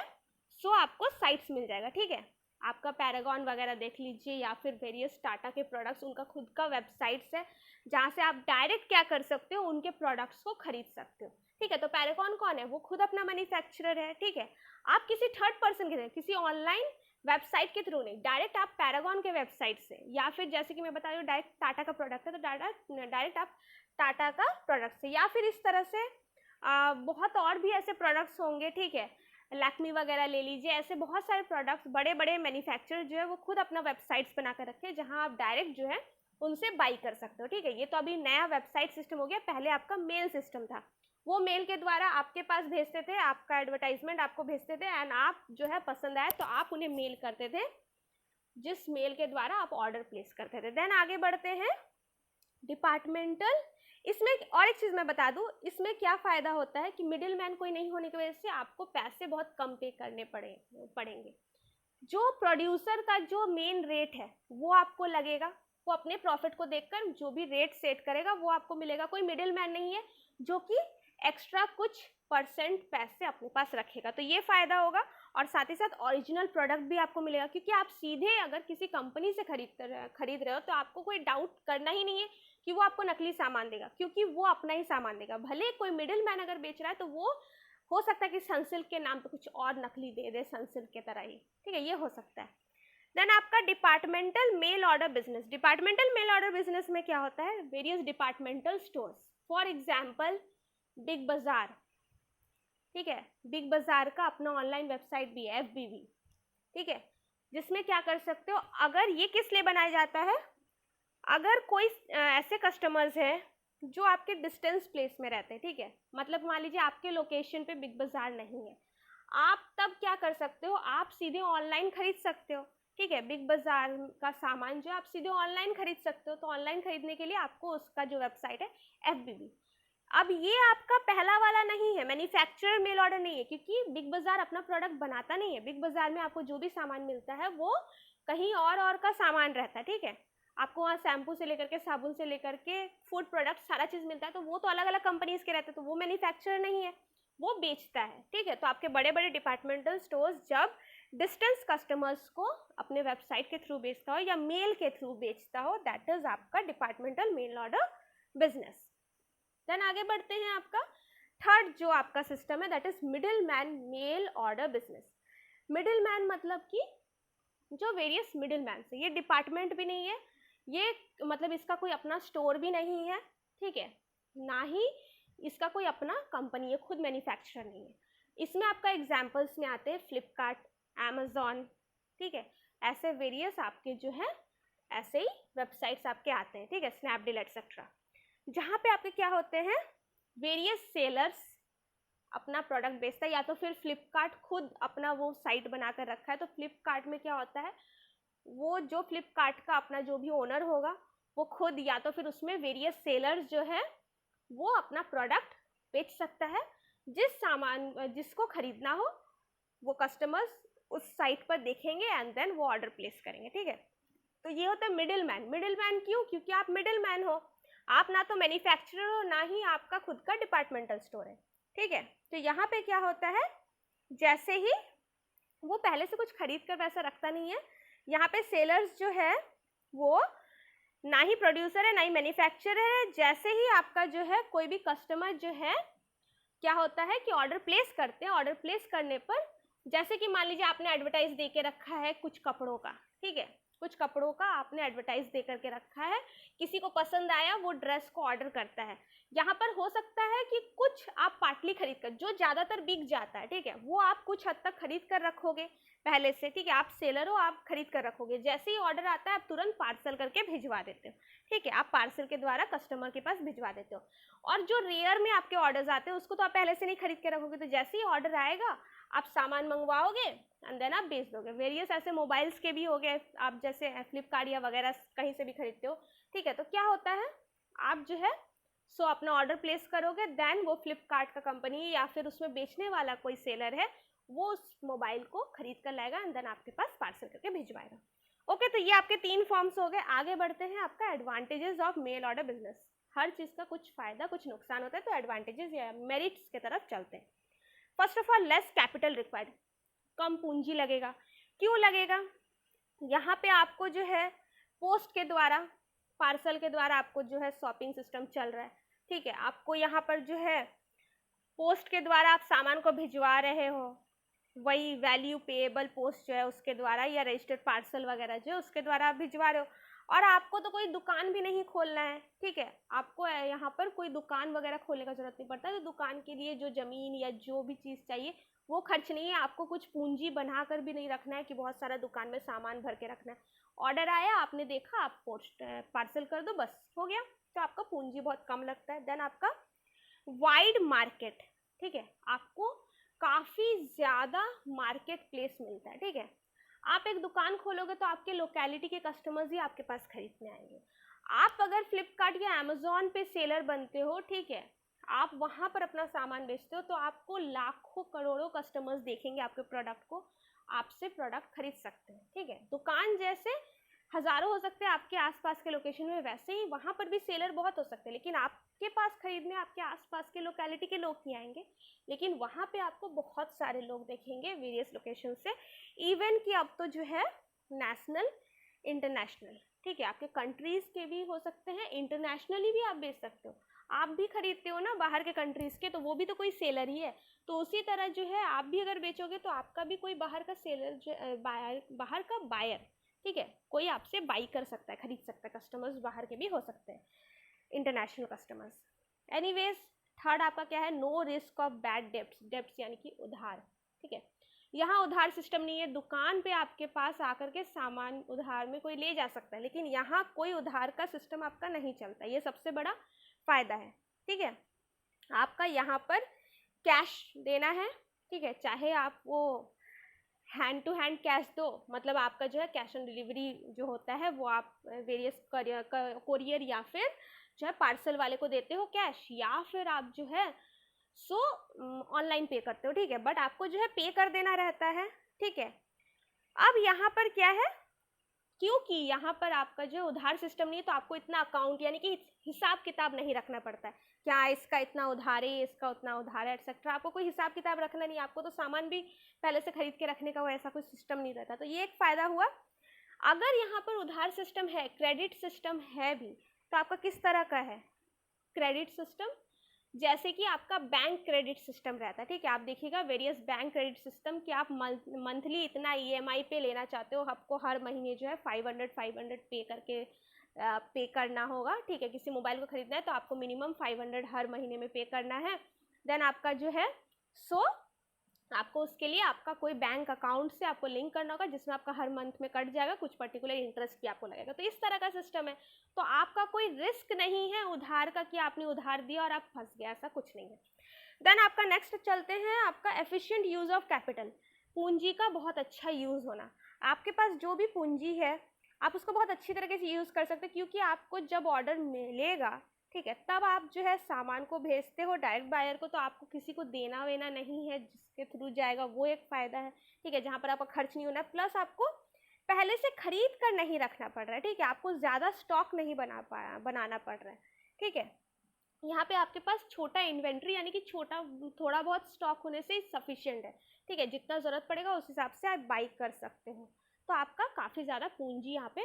सो आपको साइट्स मिल जाएगा, ठीक है। आपका पैरागॉन वगैरह देख लीजिए या फिर वेरियस टाटा के प्रोडक्ट्स, उनका खुद का वेबसाइट्स है जहाँ से आप डायरेक्ट क्या कर सकते हो, उनके प्रोडक्ट्स को खरीद सकते हो, ठीक है। तो पैरागॉन कौन है, वो खुद अपना मैन्युफैक्चरर है, ठीक है। आप किसी थर्ड पर्सन के, किसी ऑनलाइन वेबसाइट के थ्रू नहीं, डायरेक्ट आप पैरागॉन के वेबसाइट से या फिर जैसे कि मैं बता रही हूँ डायरेक्ट टाटा का प्रोडक्ट है तो डायरेक्ट आप टाटा का प्रोडक्ट से, या फिर इस तरह से बहुत और भी ऐसे प्रोडक्ट्स होंगे, ठीक है। लैक्मी वगैरह ले लीजिए, ऐसे बहुत सारे प्रोडक्ट्स बड़े बड़े मैन्युफैक्चरर जो है वो खुद अपना वेबसाइट्स बना कर रखे हैं जहाँ आप डायरेक्ट जो है उनसे बाई कर सकते हो, ठीक है। ये तो अभी नया वेबसाइट सिस्टम हो गया, पहले आपका मेल सिस्टम था, वो मेल के द्वारा आपके पास भेजते थे, आपका एडवर्टाइजमेंट आपको भेजते थे एंड आप जो है पसंद आए तो आप उन्हें मेल करते थे, जिस मेल के द्वारा आप ऑर्डर प्लेस करते थे। देन आगे बढ़ते हैं डिपार्टमेंटल। इसमें और एक चीज़ मैं बता दूं, इसमें क्या फ़ायदा होता है कि मिडिल मैन कोई नहीं होने की वजह से आपको पैसे बहुत कम पे करने पड़ेंगे। जो प्रोड्यूसर का जो मेन रेट है वो आपको लगेगा, वो अपने प्रॉफिट को देखकर जो भी रेट सेट करेगा वो आपको मिलेगा, कोई मिडिल मैन नहीं है जो कि एक्स्ट्रा कुछ परसेंट पैसे अपने पास रखेगा, तो ये फ़ायदा होगा। और साथ ही साथ ओरिजिनल प्रोडक्ट भी आपको मिलेगा, क्योंकि आप सीधे अगर किसी कंपनी से खरीद रहे हो तो आपको कोई डाउट करना ही नहीं है कि वो आपको नकली सामान देगा, क्योंकि वो अपना ही सामान देगा। भले कोई मिडिल मैन अगर बेच रहा है तो वो हो सकता है कि सनसिल्क के नाम पे कुछ और नकली दे दे सनसिल्क के तरह ही, ठीक है, ये हो सकता है। देन आपका departmental mail order business. Departmental mail order business में क्या होता है, various departmental stores, for example Big Bazaar, ठीक है। बिग बाजार का अपना ऑनलाइन वेबसाइट भी है, FBB, ठीक है, जिसमें क्या कर सकते हो, अगर ये किस लिए बनाया जाता है, अगर कोई ऐसे कस्टमर्स हैं जो आपके डिस्टेंस प्लेस में रहते हैं, ठीक है, मतलब मान लीजिए आपके लोकेशन पे बिग बाजार नहीं है, आप तब क्या कर सकते हो, आप सीधे ऑनलाइन खरीद सकते हो, ठीक है। बिग बाजार का सामान जो आप सीधे ऑनलाइन खरीद सकते हो, तो ऑनलाइन खरीदने के लिए आपको उसका जो वेबसाइट है FBB। अब ये आपका पहला वाला नहीं है, मैन्युफैक्चरर मेल ऑर्डर नहीं है, क्योंकि बिग बाजार अपना प्रोडक्ट बनाता नहीं है। बिग बाजार में आपको जो भी सामान मिलता है वो कहीं और का सामान रहता है, ठीक है। आपको वहाँ शैम्पू से लेकर के, साबुन से लेकर के, फूड प्रोडक्ट सारा चीज़ मिलता है, तो वो तो अलग अलग कंपनीज के रहते हैं, तो वो मैन्युफैक्चरर नहीं है, वो बेचता है, ठीक है। तो आपके बड़े बड़े डिपार्टमेंटल स्टोर्स जब डिस्टेंस कस्टमर्स को अपने वेबसाइट के थ्रू बेचता हो या मेल के थ्रू बेचता हो, दैट इज आपका departmental mail order business. Then आगे बढ़ते हैं, आपका थर्ड जो आपका सिस्टम है that is middle man mail order business. Middle man मतलब कि जो वेरियस मिडिल मैन से, ये डिपार्टमेंट भी नहीं है, ये मतलब इसका कोई अपना स्टोर भी नहीं है, ठीक है, ना ही इसका कोई अपना कंपनी है, खुद मैन्युफैक्चरर नहीं है। इसमें आपका एग्जाम्पल्स में आते हैं फ्लिपकार्ट, अमेजॉन, ठीक है, ऐसे वेरियस आपके जो है ऐसे ही वेबसाइट्स आपके आते हैं, ठीक है, स्नैपडील एक्सेट्रा, जहाँ पे आपके क्या होते हैं, वेरियस सेलर्स अपना प्रोडक्ट बेचता है, या तो फिर फ्लिपकार्ट खुद अपना वो साइट बना कर रखा है। तो फ्लिपकार्ट में क्या होता है, वो जो फ्लिपकार्ट का अपना जो भी ओनर होगा वो खुद या तो फिर उसमें वेरियस सेलर्स जो है वो अपना प्रोडक्ट बेच सकता है, जिसको खरीदना हो वो कस्टमर्स उस साइट पर देखेंगे एंड देन वो ऑर्डर प्लेस करेंगे, ठीक है। तो ये होता है मिडिल मैन। मिडिल मैन क्यों, क्योंकि आप मिडिल मैन हो, आप ना तो मैन्युफैक्चरर हो ना ही आपका खुद का डिपार्टमेंटल स्टोर है, ठीक है। तो यहाँ पे क्या होता है, जैसे ही वो पहले से कुछ खरीद कर वैसा रखता नहीं है, यहाँ पे सेलर्स जो है वो ना ही प्रोड्यूसर है ना ही मैन्युफैक्चरर है। जैसे ही आपका जो है कोई भी कस्टमर जो है क्या होता है कि ऑर्डर प्लेस करते हैं, ऑर्डर प्लेस करने पर जैसे कि मान लीजिए आपने एडवर्टाइज दे के रखा है कुछ कपड़ों का, ठीक है, कुछ कपड़ों का आपने एडवर्टाइज दे करके रखा है, किसी को पसंद आया वो ड्रेस को ऑर्डर करता है। यहाँ पर हो सकता है कि कुछ आप पार्टली खरीद कर, जो ज़्यादातर बिक जाता है, ठीक है, वो आप कुछ हद तक खरीद कर रखोगे, पहले से, ठीक है। आप सेलर हो, आप खरीद कर रखोगे, जैसे ही ऑर्डर आता है आप तुरंत पार्सल करके भिजवा देते हो, ठीक है। आप पार्सल के द्वारा कस्टमर के पास भिजवा देते हो। और जो रेयर में आपके ऑर्डर्स आते हैं उसको तो आप पहले से नहीं खरीद के रखोगे, तो जैसे ही ऑर्डर आएगा आप सामान मंगवाओगे एंड देन आप बेच दोगे। वेरियस ऐसे मोबाइल्स के भी हो गए, आप जैसे फ्लिपकार्ट या वगैरह कहीं से भी खरीदते हो, ठीक है। तो क्या होता है, आप जो है सो अपना ऑर्डर प्लेस करोगे, देन वो फ्लिपकार्ट का कंपनी या फिर उसमें बेचने वाला कोई सेलर है वो उस मोबाइल को खरीद कर लाएगा एंड देन आपके पास पार्सल करके भिजवाएगा। ओके, तो ये आपके 3 फॉर्म्स हो गए। आगे बढ़ते हैं, आपका advantages of mail order business. हर चीज़ का कुछ फायदा कुछ नुकसान होता है, तो एडवांटेजेस या मेरिट्स की तरफ चलते हैं। First of all, less capital required, कम पूंजी लगेगा। क्यों लगेगा, यहाँ पे आपको जो है पोस्ट के द्वारा, पार्सल के द्वारा आपको जो है शॉपिंग सिस्टम चल रहा है, ठीक है। आपको यहाँ पर जो है पोस्ट के द्वारा आप सामान को भिजवा रहे हो, वही वैल्यू पेएबल पोस्ट जो है उसके द्वारा, या रजिस्टर्ड पार्सल वगैरह जो है उसके द्वारा आप भिजवा रहे हो। और आपको तो कोई दुकान भी नहीं खोलना है, ठीक है। आपको यहाँ पर कोई दुकान वगैरह खोलने का जरूरत नहीं पड़ता, तो दुकान के लिए जो ज़मीन या जो भी चीज़ चाहिए वो खर्च नहीं है। आपको कुछ पूंजी बना कर भी नहीं रखना है कि बहुत सारा दुकान में सामान भर के रखना है। ऑर्डर आया, आपने देखा, आप पोस्ट पार्सल कर दो, बस हो गया। तो आपका पूंजी बहुत कम लगता है। देन आपका वाइड मार्केट, ठीक है। आपको काफ़ी ज़्यादा मार्केट प्लेस मिलता है, ठीक है। आप एक दुकान खोलोगे तो आपके लोकेलिटी के कस्टमर्स ही आपके पास खरीदने आएंगे। आप अगर फ्लिपकार्ट या अमेजोन पे सेलर बनते हो, ठीक है, आप वहाँ पर अपना सामान बेचते हो, तो आपको लाखों करोड़ों कस्टमर्स देखेंगे आपके प्रोडक्ट को, आपसे प्रोडक्ट खरीद सकते हैं, ठीक है। दुकान जैसे हज़ारों हो सकते हैं आपके आसपास के लोकेशन में, वैसे ही वहाँ पर भी सेलर बहुत हो सकते हैं, लेकिन आपके पास खरीदने आपके आसपास के लोकेलिटी के लोग नहीं आएंगे, लेकिन वहाँ पे आपको बहुत सारे लोग देखेंगे वेरियस लोकेशन से। इवन कि अब तो जो है नेशनल, इंटरनेशनल, ठीक है, आपके कंट्रीज़ के भी हो सकते हैं, इंटरनेशनली भी आप बेच सकते हो। आप भी खरीदते हो ना बाहर के कंट्रीज़ के, तो वो भी तो कोई सेलर ही है। तो उसी तरह जो है आप भी अगर बेचोगे तो आपका भी कोई बाहर का सेलर जो बाहर का बायर, ठीक है, कोई आपसे बाई कर सकता है, खरीद सकता है। कस्टमर्स बाहर के भी हो सकते हैं, इंटरनेशनल कस्टमर्स। एनीवेज, थर्ड आपका क्या है, no risk of bad debts. Debts यानी कि उधार, ठीक है। यहाँ उधार सिस्टम नहीं है। दुकान पे आपके पास आकर के सामान उधार में कोई ले जा सकता है, लेकिन यहाँ कोई उधार का सिस्टम आपका नहीं चलता। ये सबसे बड़ा फ़ायदा है, ठीक है। आपका यहाँ पर कैश देना है, ठीक है, चाहे आप वो हैंड टू हैंड कैश दो, मतलब आपका जो है कैश ऑन डिलीवरी जो होता है वो आप वेरियस कोरियर या फिर जो है पार्सल वाले को देते हो कैश, या फिर आप जो है सो ऑनलाइन पे करते हो, ठीक है। बट आपको जो है पे कर देना रहता है, ठीक है। अब यहाँ पर क्या है, क्योंकि यहाँ पर आपका जो उधार सिस्टम नहीं है, तो आपको इतना अकाउंट यानी कि हिसाब किताब नहीं रखना पड़ता है, क्या इसका इतना उधार है, इसका उतना उधार है, एक्सेट्रा। आपको कोई हिसाब किताब रखना नहीं, आपको तो सामान भी पहले से खरीद के रखने का वो ऐसा कोई सिस्टम नहीं रहता। तो ये एक फ़ायदा हुआ। अगर यहाँ पर उधार सिस्टम है, क्रेडिट सिस्टम है भी, तो आपका किस तरह का है क्रेडिट सिस्टम, जैसे कि आपका बैंक क्रेडिट सिस्टम रहता है, ठीक है। आप देखिएगा वेरियस बैंक क्रेडिट सिस्टम कि आप मंथली इतना ईएमआई पे लेना चाहते हो, आपको हर महीने जो है 500 पे करके पे करना होगा, ठीक है। किसी मोबाइल को खरीदना है तो आपको मिनिमम 500 हर महीने में पे करना है। देन आपका जो है सो आपको उसके लिए आपका कोई बैंक अकाउंट से आपको लिंक करना होगा, जिसमें आपका हर मंथ में कट जाएगा, कुछ पर्टिकुलर इंटरेस्ट भी आपको लगेगा। तो इस तरह का सिस्टम है। तो आपका कोई रिस्क नहीं है उधार का कि आपने उधार दिया और आप फंस गए, ऐसा कुछ नहीं है। देन आपका नेक्स्ट चलते हैं, आपका एफिशिएंट यूज़ ऑफ कैपिटल, पूंजी का बहुत अच्छा यूज़ होना। आपके पास जो भी पूंजी है आप उसको बहुत अच्छी तरीके से यूज़ कर सकते हैं, क्योंकि आपको जब ऑर्डर मिलेगा, ठीक है, तब आप जो है सामान को भेजते हो डायरेक्ट बायर को, तो आपको किसी को देना वेना नहीं है, जिसके थ्रू जाएगा, वो एक फ़ायदा है, ठीक है, जहाँ पर आपका खर्च नहीं होना। प्लस आपको पहले से खरीद कर नहीं रखना पड़ रहा है, ठीक है, आपको ज़्यादा स्टॉक नहीं बनाना पड़ रहा है, ठीक है। यहाँ पे आपके पास छोटा इन्वेंट्री यानी कि थोड़ा बहुत स्टॉक होने से सफिशिएंट है, ठीक है। जितना ज़रूरत पड़ेगा उस हिसाब से आप बाई कर सकते हो, तो आपका काफ़ी ज़्यादा पूंजी यहाँ पे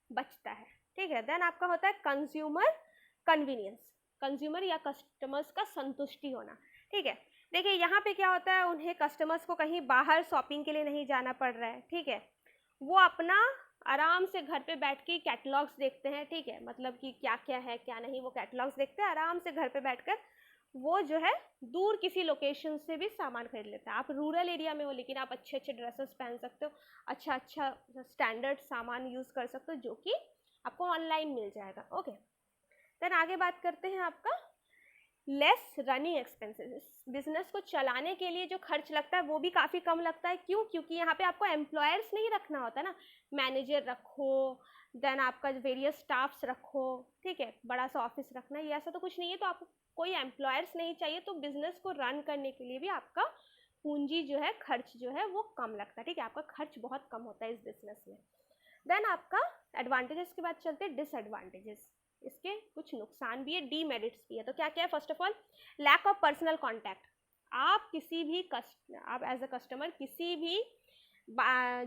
बचता है, ठीक है। देन आपका होता है कंज्यूमर कन्वीनियंस, कंज्यूमर या कस्टमर्स का संतुष्टि होना, ठीक है। देखिए यहाँ पे क्या होता है, उन्हें कस्टमर्स को कहीं बाहर शॉपिंग के लिए नहीं जाना पड़ रहा है, ठीक है। वो अपना आराम से घर पे बैठ के कैटलॉग्स देखते हैं, ठीक है, मतलब कि क्या क्या है क्या नहीं, वो कैटलॉग्स देखते हैं आराम से घर पे बैठकर। वो जो है दूर किसी लोकेशन से भी सामान खरीद लेता है। आप रूरल एरिया में हो लेकिन आप अच्छे अच्छे ड्रेसेस पहन सकते हो, अच्छा अच्छा स्टैंडर्ड सामान यूज़ कर सकते हो जो कि आपको ऑनलाइन मिल जाएगा। ओके, देन आगे बात करते हैं आपका लेस रनिंग एक्सपेंसेस। बिजनेस को चलाने के लिए जो खर्च लगता है वो भी काफ़ी कम लगता है। क्यों? क्योंकि यहाँ पे आपको एम्प्लॉयर्स नहीं रखना होता ना, मैनेजर रखो, देन आपका वेरियस स्टाफ्स रखो, ठीक है, बड़ा सा ऑफिस रखना, ये ऐसा तो कुछ नहीं है। तो आपको कोई एम्प्लॉयर्स नहीं चाहिए, तो बिजनेस को रन करने के लिए भी आपका पूंजी जो है, खर्च जो है वो कम लगता है, ठीक है, आपका खर्च बहुत कम होता है इस बिजनेस में। देन आपका एडवांटेजेस के बाद चलते हैं डिसएडवांटेजेस। इसके कुछ नुकसान भी है, डीमेरिट्स भी है। तो क्या क्या है? First of all, lack of personal contact. आप किसी भी आप एज अ कस्टमर किसी भी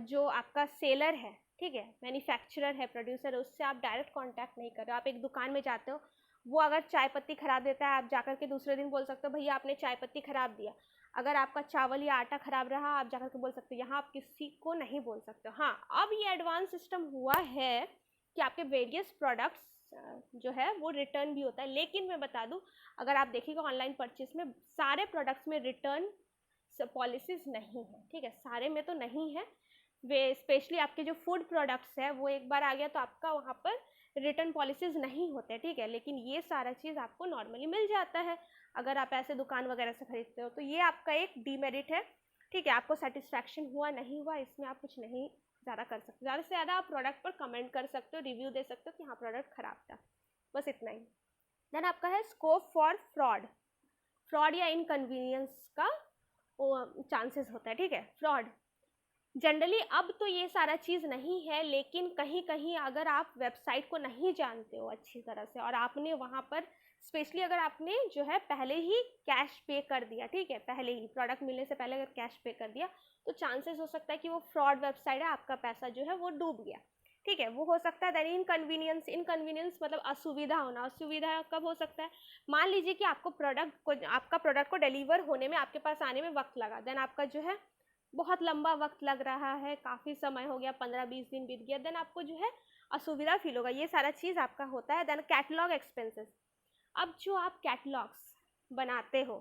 जो आपका सेलर है, ठीक है, मैन्युफैक्चरर है, प्रोड्यूसर है, उससे आप डायरेक्ट कांटेक्ट नहीं कर रहे हो। आप एक दुकान में जाते हो, वो अगर चाय पत्ती खराब देता है, आप जाकर के दूसरे दिन बोल सकते हो भैया आपने चाय पत्ती खराब दिया। अगर आपका चावल या आटा खराब रहा, आप जाकर के बोल सकते हो। यहाँ आप किसी को नहीं बोल सकते हो। हाँ, अब ये एडवांस सिस्टम हुआ है कि आपके वेरियस प्रोडक्ट्स जो है वो रिटर्न भी होता है। लेकिन मैं बता दूं, अगर आप देखिएगा ऑनलाइन परचेज में सारे प्रोडक्ट्स में रिटर्न पॉलिसीज नहीं है, ठीक है, सारे में तो नहीं है। वे स्पेशली आपके जो फूड प्रोडक्ट्स है वो एक बार आ गया तो आपका वहाँ पर रिटर्न पॉलिसीज नहीं होते, ठीक है। लेकिन ये सारा चीज़ आपको नॉर्मली मिल जाता है अगर आप ऐसे दुकान वगैरह से खरीदते हो। तो ये आपका एक डीमेरिट है, ठीक है। आपको सेटिस्फैक्शन हुआ नहीं हुआ इसमें आप कुछ नहीं ज़्यादा कर सकते। ज़्यादा से ज़्यादा आप प्रोडक्ट पर कमेंट कर सकते हो, रिव्यू दे सकते हो कि हाँ प्रोडक्ट ख़राब था, बस इतना ही। देन आपका है स्कोप फॉर फ्रॉड या इनकन्वीनियंस का चांसेस होता है, ठीक है। फ्रॉड जनरली अब तो ये सारा चीज़ नहीं है, लेकिन कहीं कहीं अगर आप वेबसाइट को नहीं जानते हो अच्छी तरह से और आपने वहाँ पर स्पेशली अगर आपने जो है पहले ही कैश पे कर दिया, ठीक है, पहले ही प्रोडक्ट मिलने से पहले अगर कैश पे कर दिया तो चांसेस हो सकता है कि वो फ्रॉड वेबसाइट है, आपका पैसा जो है वो डूब गया, ठीक है, वो हो सकता है। देन इनकन्वीनियंस मतलब असुविधा होना। असुविधा कब हो सकता है? मान लीजिए कि आपका प्रोडक्ट को डिलीवर होने में, आपके पास आने में वक्त लगा, देन आपका जो है बहुत लंबा वक्त लग रहा है, काफ़ी समय हो गया, 15-20 दिन बीत गया, देन आपको जो है असुविधा फील होगा। ये सारा चीज़ आपका होता है। Then catalogue expenses. अब जो आप कैटलॉग्स बनाते हो,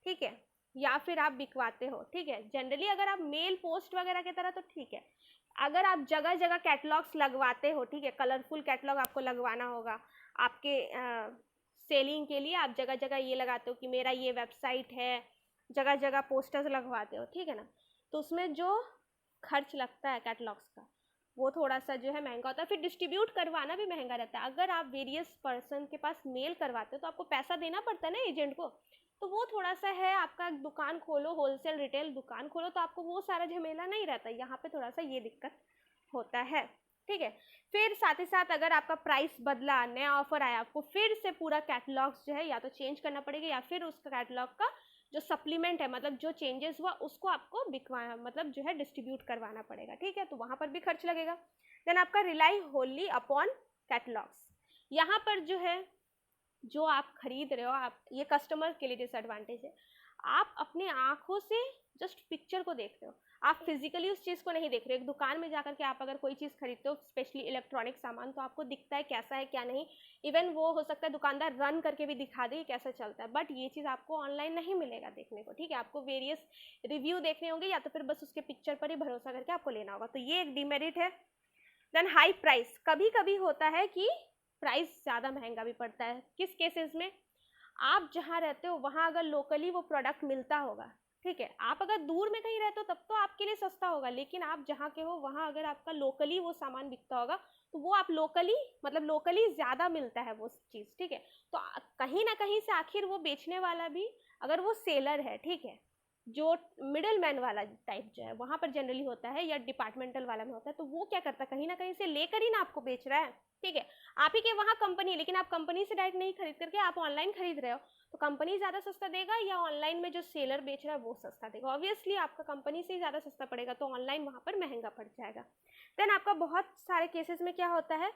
ठीक है, या फिर आप बिकवाते हो, ठीक है, जनरली अगर आप मेल पोस्ट वगैरह की तरह तो ठीक है। अगर आप जगह जगह कैटलॉग्स लगवाते हो, ठीक है, कलरफुल कैटलॉग आपको लगवाना होगा आपके सेलिंग के लिए। आप जगह जगह ये लगाते हो कि मेरा ये वेबसाइट है, जगह जगह पोस्टर्स लगवाते हो, ठीक है ना, तो उसमें जो खर्च लगता है कैटलॉग्स का वो थोड़ा सा जो है महंगा होता है। फिर डिस्ट्रीब्यूट करवाना भी महंगा रहता है। अगर आप वेरियस पर्सन के पास मेल करवाते हो तो आपको पैसा देना पड़ता है ना एजेंट को, तो वो थोड़ा सा है। आपका दुकान खोलो, होलसेल रिटेल दुकान खोलो, तो आपको वो सारा झमेला नहीं रहता। यहाँ पे थोड़ा सा ये दिक्कत होता है, ठीक है। फिर साथ ही साथ अगर आपका प्राइस बदला, नया ऑफर आया, आपको फिर से पूरा कैटलॉग्स जो है या तो चेंज करना पड़ेगा या फिर उसका कैटलॉग का जो सप्लीमेंट है, मतलब जो चेंजेस हुआ उसको आपको बिकवाना, मतलब जो है डिस्ट्रीब्यूट करवाना पड़ेगा, ठीक है, तो वहाँ पर भी खर्च लगेगा। देन आपका रिलाई होली अपॉन कैटलॉग्स। यहाँ पर जो है जो आप खरीद रहे हो, आप ये कस्टमर के लिए डिसएडवांटेज है। आप अपने आँखों से जस्ट पिक्चर को देख रहे हो, आप फिजिकली उस चीज़ को नहीं देख रहे हो। एक दुकान में जाकर के आप अगर कोई चीज़ खरीदते हो, स्पेशली इलेक्ट्रॉनिक सामान, तो आपको दिखता है कैसा है क्या नहीं। इवन वो हो सकता है दुकानदार रन करके भी दिखा दे कैसा चलता है, बट ये चीज़ आपको ऑनलाइन नहीं मिलेगा देखने को, ठीक है। आपको वेरियस रिव्यू देखने होंगे या तो फिर बस उसके पिक्चर पर ही भरोसा करके आपको लेना होगा, तो ये एक डिमेरिट है। Then high price. कभी कभी होता है कि प्राइस ज़्यादा महंगा भी पड़ता है। किस केसेस में? आप जहाँ रहते हो वहाँ अगर लोकली वो प्रोडक्ट मिलता होगा, ठीक है, आप अगर दूर में कहीं रहते हो तब तो आपके लिए सस्ता होगा, लेकिन आप जहाँ के हो वहाँ अगर आपका लोकली वो सामान बिकता होगा तो वो आप लोकली ज़्यादा मिलता है वो चीज़, ठीक है। तो कहीं ना कहीं से आखिर वो बेचने वाला भी, अगर वो सेलर है, ठीक है, जो मिडल मैन वाला टाइप जो है वहाँ पर जनरली होता है या डिपार्टमेंटल वाला में होता है, तो वो क्या करता है, कहीं ना कहीं से लेकर ही ना आपको बेच रहा है, ठीक है। आप ही के वहाँ कंपनी है, लेकिन आप कंपनी से डायरेक्ट नहीं खरीद करके आप ऑनलाइन खरीद रहे हो, तो कंपनी ज़्यादा सस्ता देगा या ऑनलाइन में जो सेलर बेच रहा है वो सस्ता देगा? ऑब्वियसली आपका कंपनी से ही ज़्यादा सस्ता पड़ेगा, तो ऑनलाइन वहाँ पर महंगा पड़ जाएगा। देन आपका बहुत सारे केसेस में क्या होता है,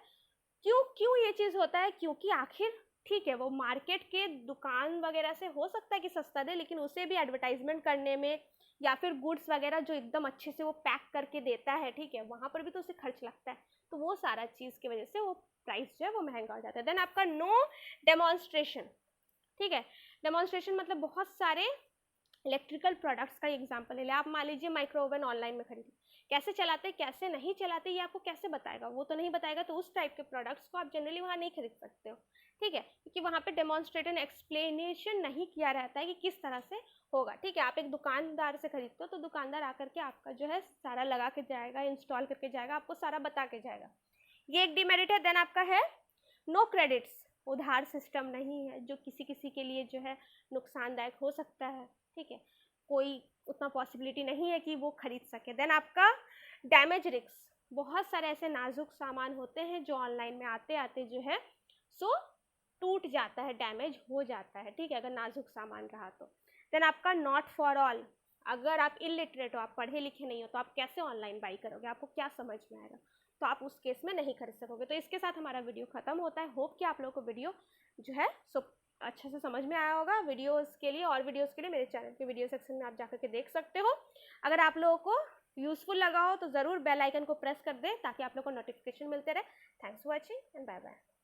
क्यों ये चीज़ होता है, क्योंकि आखिर ठीक है वो मार्केट के दुकान वगैरह से हो सकता है कि सस्ता दे, लेकिन उसे भी एडवर्टाइजमेंट करने में या फिर गुड्स वगैरह जो एकदम अच्छे से वो पैक करके देता है, ठीक है, वहाँ पर भी तो उसे खर्च लगता है, तो वो सारा चीज़ की वजह से वो प्राइस जो है वो महंगा हो जाता है। देन आपका नो डेमोन्स्ट्रेशन। ठीक है। डेमोन्स्ट्रेशन मतलब बहुत सारे इलेक्ट्रिकल प्रोडक्ट्स का एग्जाम्पल ले, आप मान लीजिए माइक्रो ओवन ऑनलाइन में खरीद, कैसे चलाते कैसे नहीं चलाते ये आपको कैसे बताएगा, वो तो नहीं बताएगा, तो उस टाइप के प्रोडक्ट्स को आप जनरली वहाँ नहीं खरीद सकते हो, ठीक है, क्योंकि वहाँ पे डेमोन्स्ट्रेट एंड एक्सप्लेनेशन नहीं किया रहता है कि किस तरह से होगा, ठीक है। आप एक दुकानदार से खरीदते हो तो दुकानदार आकर के आपका जो है सारा लगा के जाएगा, इंस्टॉल करके जाएगा, आपको सारा बता के जाएगा, ये एक डिमेरिट है। देन आपका है नो क्रेडिट्स, उधार सिस्टम नहीं है, जो किसी किसी के लिए जो है नुकसानदायक हो सकता है, ठीक है, कोई उतना पॉसिबिलिटी नहीं है कि वो खरीद सके। देन आपका डैमेज रिस्क, बहुत सारे ऐसे नाजुक सामान होते हैं जो ऑनलाइन में आते आते जो है सो टूट जाता है, डैमेज हो जाता है, ठीक है, अगर नाजुक सामान रहा तो। देन आपका नॉट फॉर ऑल, अगर आप इलिटरेट हो, आप पढ़े लिखे नहीं हो, तो आप कैसे ऑनलाइन बाई करोगे, आपको क्या समझ में आएगा, तो आप उस केस में नहीं खरीद सकोगे। तो इसके साथ हमारा वीडियो खत्म होता है। होप कि आप लोगों को वीडियो जो है सो अच्छे से समझ में आया होगा। वीडियोस के लिए और वीडियोस के लिए मेरे चैनल के वीडियो सेक्शन में आप जाकर के देख सकते हो। अगर आप लोगों को यूजफुल लगा हो तो ज़रूर बेल आइकन को प्रेस कर दें ताकि आप लोगों को नोटिफिकेशन मिलते रहे। Thanks for watching and bye bye.